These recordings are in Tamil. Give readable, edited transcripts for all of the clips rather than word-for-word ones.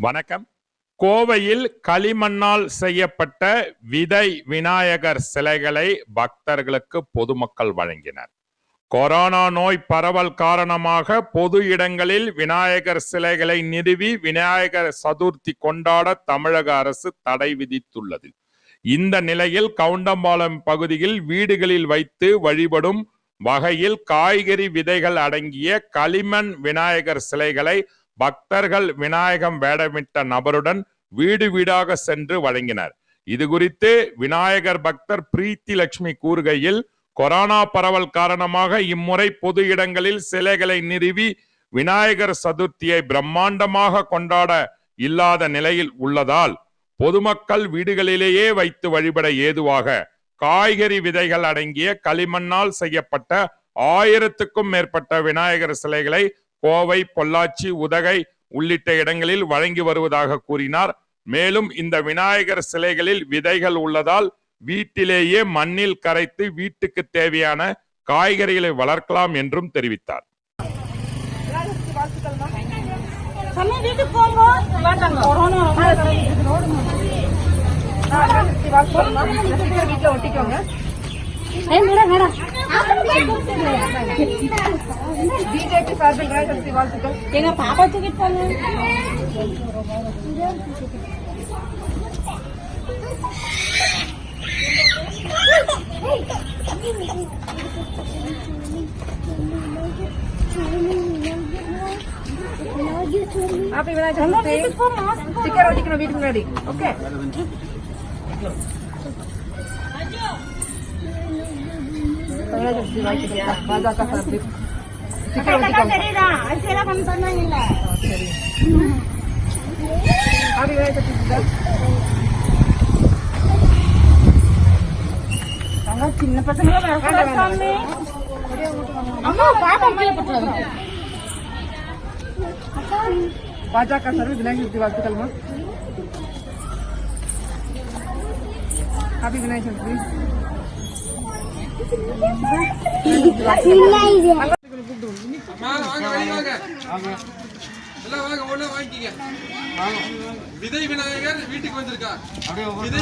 வணக்கம். கோவையில் களிமண்ணால் செய்யப்பட்ட விதை விநாயகர் சிலைகளை பக்தர்களுக்கு பொதுமக்கள் வழங்கினர். கொரோனா நோய் பரவல் காரணமாக பொது இடங்களில் விநாயகர் சிலைகளை நிறுவி விநாயகர் சதுர்த்தி கொண்டாட தமிழக அரசு தடை விதித்துள்ளது. இந்த நிலையில் கவுண்டம்பாளையம் பகுதியில் வீடுகளில் வைத்து வழிபடும் வகையில் காய்கறி விதைகள் அடங்கிய களிமண் விநாயகர் சிலைகளை பக்தர்கள் விநாயகம் வேடமிட்ட நபருடன் வீடு வீடாக சென்று வழங்கினர். இது குறித்து விநாயகர் பக்தர் பிரீத்தி லட்சுமி கூறுகையில், கொரோனா பரவல் காரணமாக இம்முறை பொது இடங்களில் சிலைகளை நிறுவி விநாயகர் சதுர்த்தியை பிரம்மாண்டமாக கொண்டாட இல்லாத நிலையில் உள்ளதால் பொதுமக்கள் வீடுகளிலேயே வைத்து வழிபட ஏதுவாக காய்கறி விதைகள் அடங்கிய களிமண்ணால் செய்யப்பட்ட 1000க்கும் மேற்பட்ட விநாயகர் சிலைகளை கோவை, பொள்ளாச்சி, உதகை உள்ளிட்ட இடங்களில் வழங்கி வருவதாக கூறினார். மேலும் இந்த விநாயகர் சிலைகளில் விதைகள் உள்ளதால் வீட்டிலேயே மண்ணில் கரைத்து வீட்டுக்கு தேவையான காய்கறிகளை வளர்க்கலாம் என்றும் தெரிவித்தார். எங்க பாப்பா தூக்கிட்டு போங்க. Happy Vinayaka Chaturthi. Sticker ஒட்டிக்கணும் வீட்டுக்கு முன்னாடி. ஓகே. Vinayaka Chaturthi வாங்கிட்டியா? பாஜக சார்பு. Sticker ஒட்டிக்கணும். சரிடா. அரிசில பண்ண சொன்னாங்க இல்ல. சரி. Happy Vinayaka Chaturthi. அங்க சின்ன பசங்க வரறாங்க. அம்மா பாப்பா மேல போட்டுறாங்க. பாஜக சார்பு விநாயகர் சதுர்த்தி வாழ்த்துக்கள்மா. ஹாப்பி விநாயகர் சதுர்த்தி. விதை விநாயகர் வீட்டுக்கு வந்திருக்கா. விதை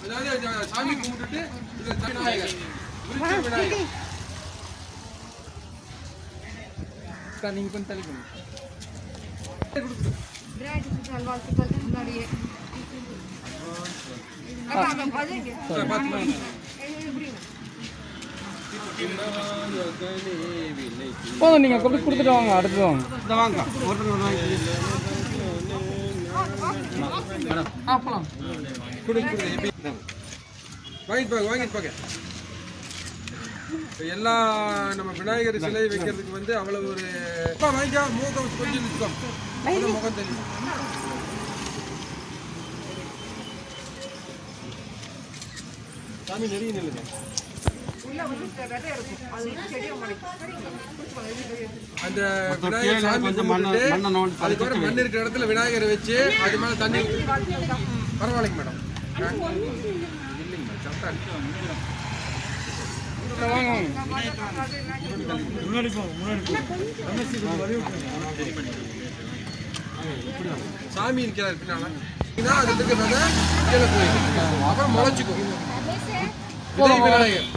அதாவது சாமி கும்பிட்டுட்டு விநாயகர் விநாயகர் நீங்க கொஞ்சம் தள்ளி பண்ணுங்க. போதும், நீங்க கொடுத்துட்டு வாங்க. அடுத்து வாங்க. வாங்க வாங்கிட்டு போங்க. எல்லா நம்ம விநாயகர் சிலை வைக்கிறதுக்கு வந்து அவ்வளவு ஒரு வாங்கிக்கா. முகம் கொஞ்சம் முகம் தெரியும். சாமி நெருங்கி நில்லுங்க. அந்த விநாயகர் சாமி அதுக்கப்புறம் மண் இருக்கிற இடத்துல விநாயகரை வச்சு அது மேல தண்ணி பரவாயில்லைங்க மேடம். இல்லைங்க சாமி இருக்கிறார் பின்னால அது இருக்கிறத கீழே போயிடும். அப்புறம் முளைச்சிக்கும் விநாயகர்.